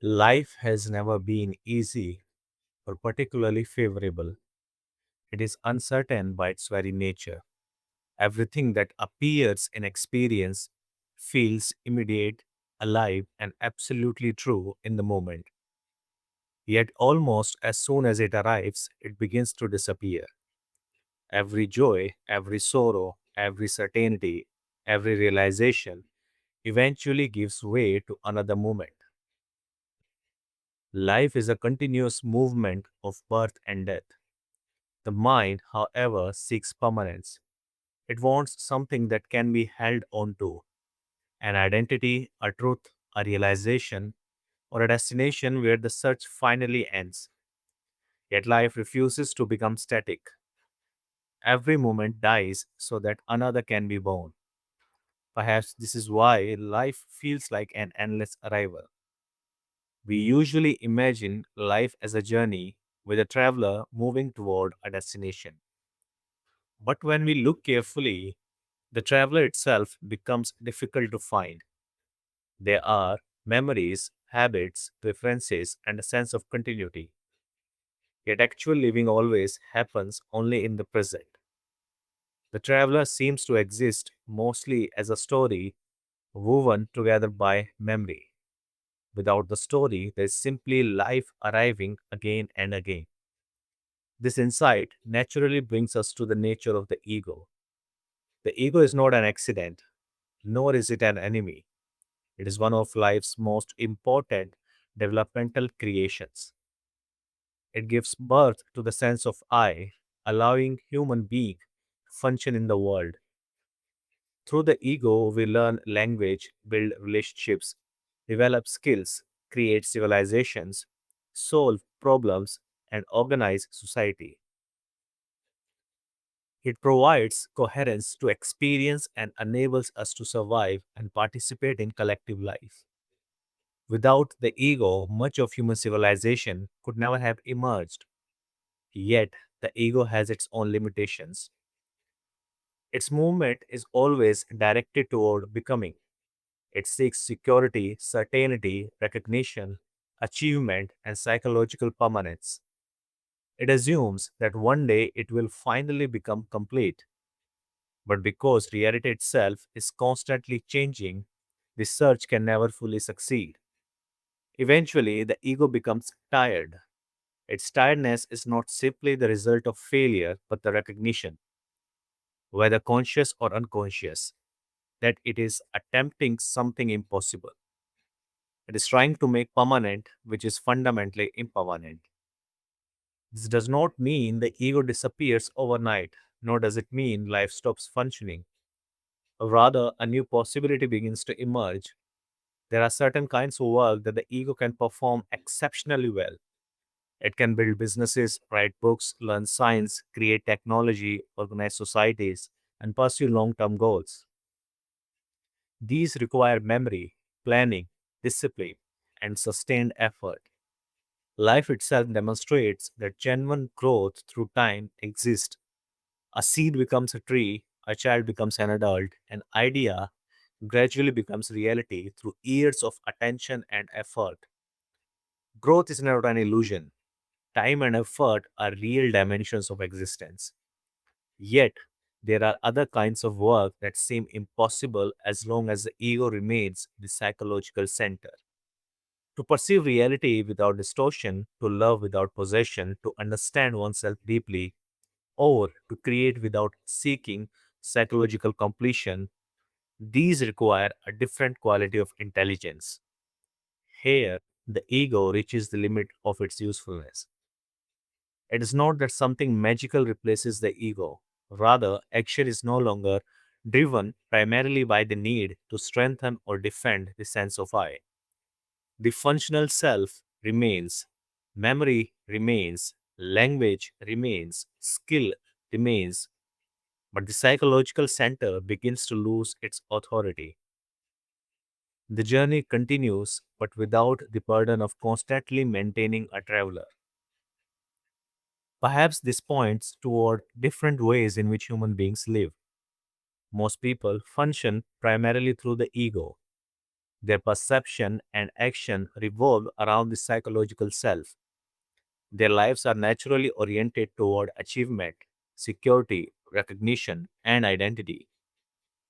Life has never been easy or particularly favorable. It is uncertain by its very nature. Everything that appears in experience feels immediate, alive, and absolutely true in the moment. Yet, almost as soon as it arrives, it begins to disappear. Every joy, every sorrow, every certainty, every realization eventually gives way to another moment. Life is a continuous movement of birth and death. The mind, however, seeks permanence. It wants something that can be held onto, an identity, a truth, a realization, or a destination where the search finally ends. Yet life refuses to become static. Every moment dies so that another can be born. Perhaps this is why life feels like an endless arrival. We usually imagine life as a journey with a traveler moving toward a destination. But when we look carefully, the traveler itself becomes difficult to find. There are memories, habits, preferences, and a sense of continuity. Yet actual living always happens only in the present. The traveler seems to exist mostly as a story woven together by memory. Without the story, there is simply life arriving again and again. This insight naturally brings us to the nature of the ego. The ego is not an accident, nor is it an enemy. It is one of life's most important developmental creations. It gives birth to the sense of I, allowing human being to function in the world. Through the ego, we learn language, build relationships, develop skills, create civilizations, solve problems, and organize society. It provides coherence to experience and enables us to survive and participate in collective life. Without the ego, much of human civilization could never have emerged. Yet, the ego has its own limitations. Its movement is always directed toward becoming. It seeks security, certainty, recognition, achievement, and psychological permanence. It assumes that one day it will finally become complete. But because reality itself is constantly changing, the search can never fully succeed. Eventually, the ego becomes tired. Its tiredness is not simply the result of failure, but the recognition, whether conscious or unconscious, that it is attempting something impossible. It is trying to make permanent, which is fundamentally impermanent. This does not mean the ego disappears overnight, nor does it mean life stops functioning. Rather, a new possibility begins to emerge. There are certain kinds of work that the ego can perform exceptionally well. It can build businesses, write books, learn science, create technology, organize societies, and pursue long term goals. These require memory, planning, discipline, and sustained effort. Life itself demonstrates that genuine growth through time exists. A seed becomes a tree, a child becomes an adult, an idea gradually becomes reality through years of attention and effort. Growth is not an illusion. Time and effort are real dimensions of existence. Yet, there are other kinds of work that seem impossible as long as the ego remains the psychological center. To perceive reality without distortion, to love without possession, to understand oneself deeply, or to create without seeking psychological completion, these require a different quality of intelligence. Here, the ego reaches the limit of its usefulness. It is not that something magical replaces the ego. Rather, action is no longer driven primarily by the need to strengthen or defend the sense of I. The functional self remains, memory remains, language remains, skill remains, but the psychological center begins to lose its authority. The journey continues, but without the burden of constantly maintaining a traveler. Perhaps this points toward different ways in which human beings live. Most people function primarily through the ego. Their perception and action revolve around the psychological self. Their lives are naturally oriented toward achievement, security, recognition, and identity.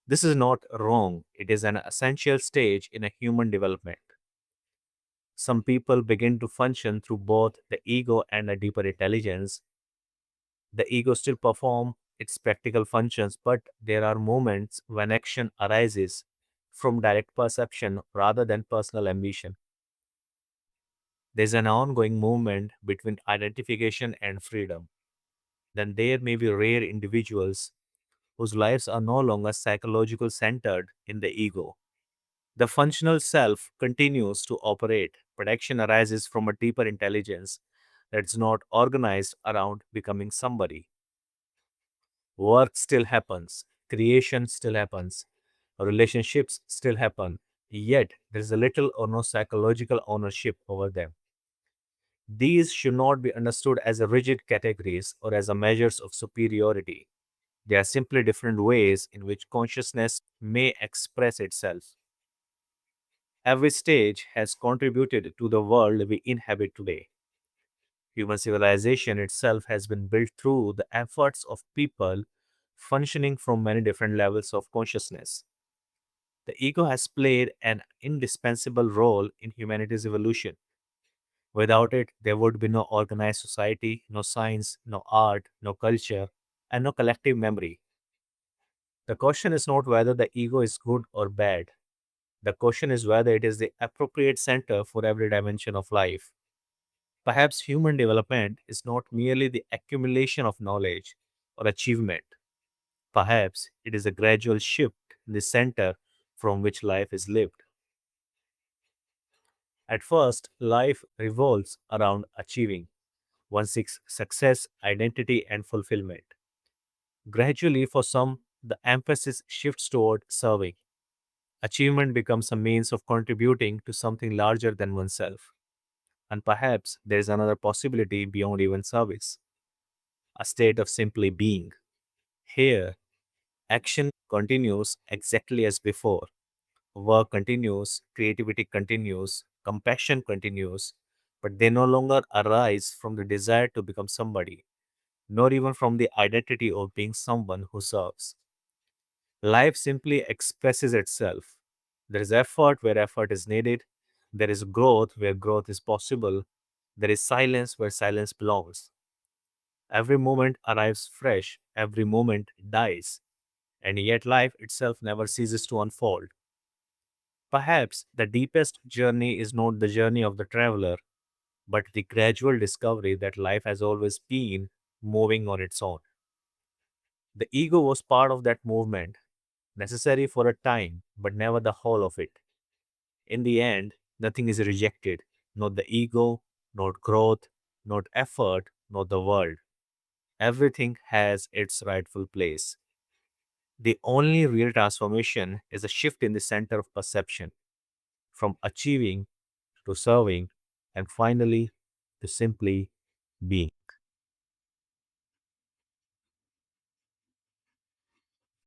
This is not wrong, it is an essential stage in a human development. Some people begin to function through both the ego and a deeper intelligence. The ego still performs its practical functions, but there are moments when action arises from direct perception rather than personal ambition. There's an ongoing movement between identification and freedom. Then there may be rare individuals whose lives are no longer psychological centered in the ego. The functional self continues to operate, but action arises from a deeper intelligence that's not organized around becoming somebody. Work still happens, creation still happens, relationships still happen, yet there is a little or no psychological ownership over them. These should not be understood as a rigid categories or as a measures of superiority. They are simply different ways in which consciousness may express itself. Every stage has contributed to the world we inhabit today. Human civilization itself has been built through the efforts of people functioning from many different levels of consciousness. The ego has played an indispensable role in humanity's evolution. Without it, there would be no organized society, no science, no art, no culture, and no collective memory. The question is not whether the ego is good or bad. The question is whether it is the appropriate center for every dimension of life. Perhaps human development is not merely the accumulation of knowledge or achievement. Perhaps it is a gradual shift in the center from which life is lived. At first, life revolves around achieving. One seeks success, identity, and fulfillment. Gradually, for some, the emphasis shifts toward serving. Achievement becomes a means of contributing to something larger than oneself. And perhaps there is another possibility beyond even service, a state of simply being. Here, action continues exactly as before. Work continues, creativity continues, compassion continues, but they no longer arise from the desire to become somebody, nor even from the identity of being someone who serves. Life simply expresses itself. There is effort where effort is needed, there is growth where growth is possible, there is silence where silence belongs. Every moment arrives fresh, every moment dies, and yet life itself never ceases to unfold. Perhaps the deepest journey is not the journey of the traveler, but the gradual discovery that life has always been moving on its own. The ego was part of that movement, necessary for a time, but never the whole of it. In the end, nothing is rejected, not the ego, not growth, not effort, not the world. Everything has its rightful place. The only real transformation is a shift in the center of perception, from achieving to serving, and finally to simply being.